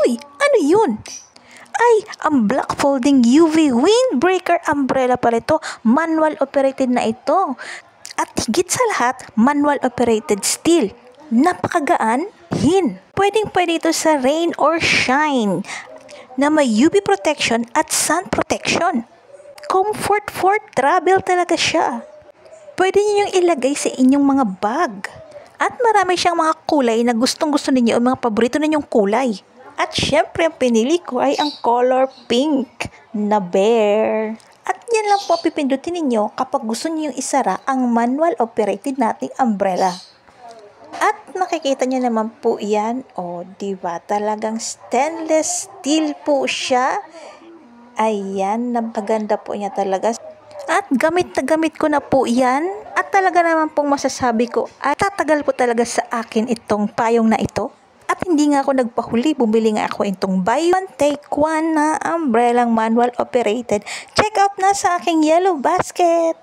Uy, ano yun? Ay, ang black folding UV windbreaker umbrella pala ito. Manual operated na ito. At higit sa lahat, manual operated steel. Napakagaan, Pwedeng-pwede ito sa rain or shine na may UV protection at sun protection. Comfort for travel talaga siya. Pwede niyo yung ilagay sa inyong mga bag. At marami siyang mga kulay na gustong-gusto ninyo o mga paborito ninyong kulay. At syempre, ang pinili ko ay ang color pink na bear. At yan lang po pipindutin ninyo kapag gusto niyo yung isara ang manual operated nating umbrella. At makikita niyo naman po yan. O, diba? Talagang stainless steel po siya. Ayan, napaganda po niya talaga. At gamit na gamit ko na po yan. At talaga naman pong masasabi ko ay tatagal po talaga sa akin itong payong na ito. At hindi nga ako nagpahuli, bumili nga ako itong buy one take one na umbrellang manual operated. Check out na sa aking yellow basket.